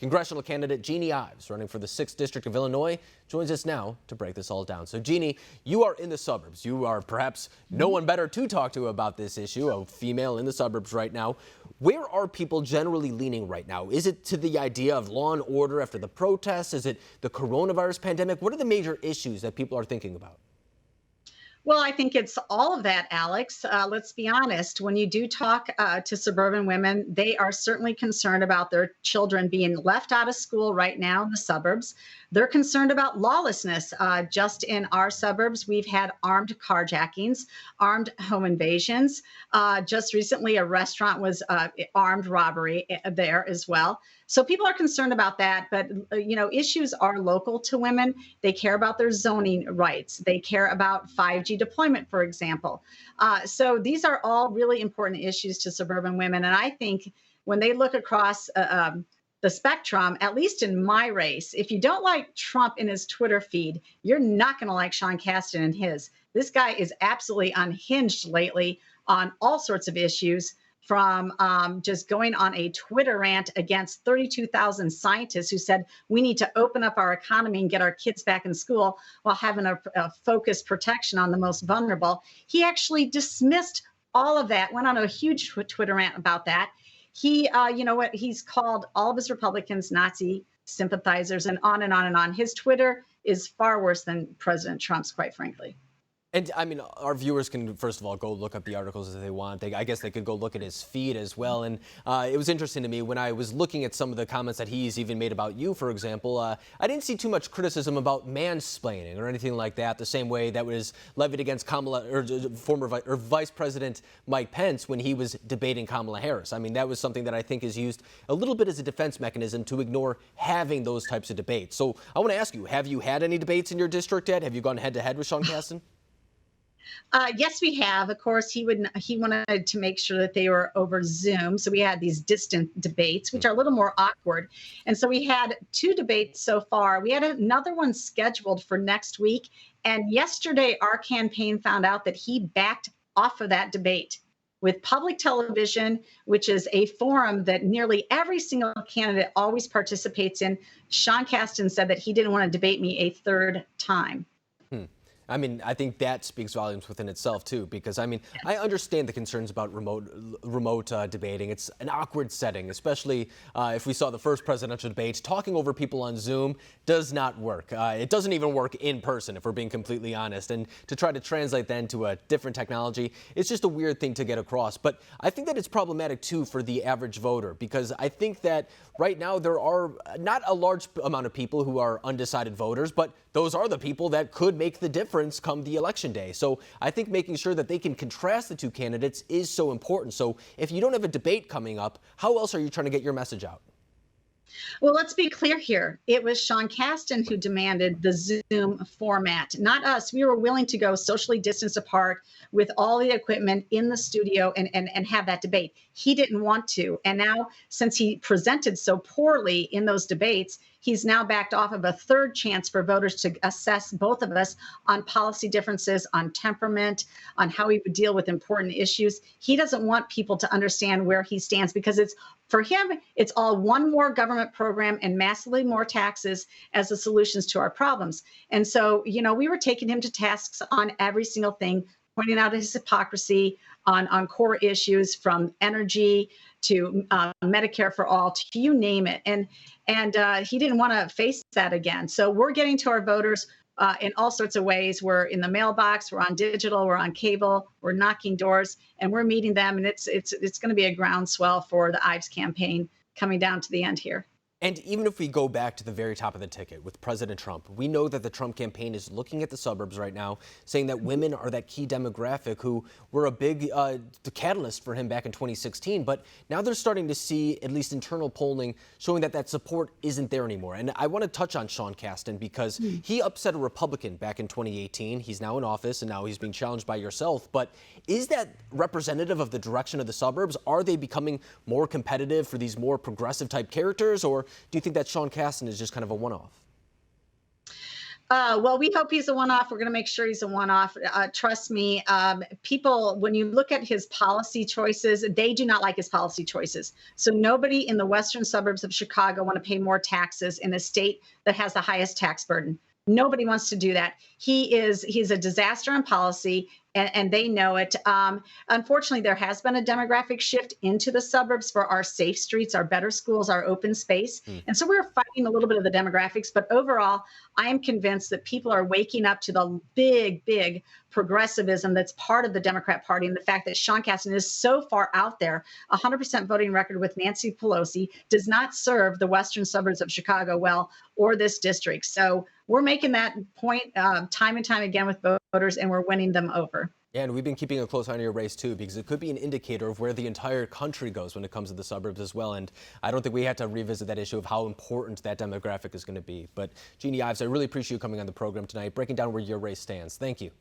Congressional candidate Jeanne Ives, running for the 6th District of Illinois, joins us now to break this all down. So, Jeanne, you are in the suburbs. You are perhaps no one better to talk to about this issue, a female in the suburbs right now. Where are people generally leaning right now? Is it to the idea of law and order after the protests? Is it the coronavirus pandemic? What are the major issues that people are thinking about? Well, I think it's all of that, Alex. Let's be honest. When you do talk to suburban women, they are certainly concerned about their children being left out of school right now in the suburbs. They're concerned about lawlessness. Just in our suburbs, we've had armed carjackings, armed home invasions. Just recently, a restaurant was armed robbery there as well. So people are concerned about that. But, issues are local to women. They care about their zoning rights. They care about 5G deployment, for example. So these are all really important issues to suburban women. And I think when they look across the spectrum, at least in my race, if you don't like Trump in his Twitter feed, you're not going to like Sean Casten in his. This guy is absolutely unhinged lately on all sorts of issues, from just going on a Twitter rant against 32,000 scientists who said we need to open up our economy and get our kids back in school while having a focused protection on the most vulnerable. He actually dismissed all of that, went on a huge Twitter rant about that. He, he's called all of his Republicans Nazi sympathizers and on and on and on. His Twitter is far worse than President Trump's, quite frankly. And I mean, our viewers can, first of all, go look up the articles if they want. I guess they could go look at his feed as well. And it was interesting to me when I was looking at some of the comments that he's even made about you, for example. I didn't see too much criticism about mansplaining or anything like that, the same way that was levied against Vice President Mike Pence when he was debating Kamala Harris. I mean, that was something that I think is used a little bit as a defense mechanism to ignore having those types of debates. So I want to ask you, have you had any debates in your district yet? Have you gone head-to-head with Sean Casten? Yes, we have. Of course, he wanted to make sure that they were over Zoom. So we had these distant debates, which are a little more awkward. And so we had 2 debates so far. We had another one scheduled for next week. And yesterday, our campaign found out that he backed off of that debate. With public television, which is a forum that nearly every single candidate always participates in, Sean Casten said that he didn't want to debate me a 3rd time. I mean, I think that speaks volumes within itself, too, because, I mean, I understand the concerns about remote debating. It's an awkward setting, especially if we saw the first presidential debate. Talking over people on Zoom does not work. It doesn't even work in person, if we're being completely honest. And to try to translate then to a different technology, it's just a weird thing to get across. But I think that it's problematic, too, for the average voter, because I think that right now there are not a large amount of people who are undecided voters, but those are the people that could make the difference come the election day. So I think making sure that they can contrast the 2 candidates is so important. So if you don't have a debate coming up, how else are you trying to get your message out? Well, let's be clear here. It was Sean Casten who demanded the Zoom format, not us. We were willing to go socially distanced apart with all the equipment in the studio and have that debate. He didn't want to. And now, since he presented so poorly in those debates, he's now backed off of a 3rd chance for voters to assess both of us on policy differences, on temperament, on how he would deal with important issues. He doesn't want people to understand where he stands because for him, it's all one more government program and massively more taxes as the solutions to our problems. And so, we were taking him to tasks on every single thing, pointing out his hypocrisy on core issues from energy to Medicare for all, to you name it. And he didn't want to face that again. So we're getting to our voters in all sorts of ways. We're in the mailbox, we're on digital, we're on cable, we're knocking doors, and we're meeting them. And it's going to be a groundswell for the Ives campaign coming down to the end here. And even if we go back to the very top of the ticket with President Trump, we know that the Trump campaign is looking at the suburbs right now, saying that women are that key demographic who were a big the catalyst for him back in 2016. But now they're starting to see at least internal polling showing that support isn't there anymore. And I want to touch on Sean Casten because he upset a Republican back in 2018. He's now in office and now he's being challenged by yourself. But is that representative of the direction of the suburbs? Are they becoming more competitive for these more progressive type characters, or do you think that Sean Casten is just kind of a one-off? Well, we hope he's a one-off. We're going to make sure he's a one-off. Trust me, people, when you look at his policy choices, they do not like his policy choices. So nobody in the western suburbs of Chicago want to pay more taxes in a state that has the highest tax burden. Nobody wants to do that. He's a disaster in policy, and they know it. Unfortunately, there has been a demographic shift into the suburbs for our safe streets, our better schools, our open space. And so we're fighting a little bit of the demographics. But overall, I am convinced that people are waking up to the big progressivism that's part of the Democrat Party, and the fact that Sean Casten is so far out there. 100% voting record with Nancy Pelosi does not serve the western suburbs of Chicago well, or this district. So we're making that point time and time again with voters, and we're winning them over. Yeah, and we've been keeping a close eye on your race too, because it could be an indicator of where the entire country goes when it comes to the suburbs as well. And I don't think we have to revisit that issue of how important that demographic is going to be. But Jeanne Ives, I really appreciate you coming on the program tonight, breaking down where your race stands. Thank you.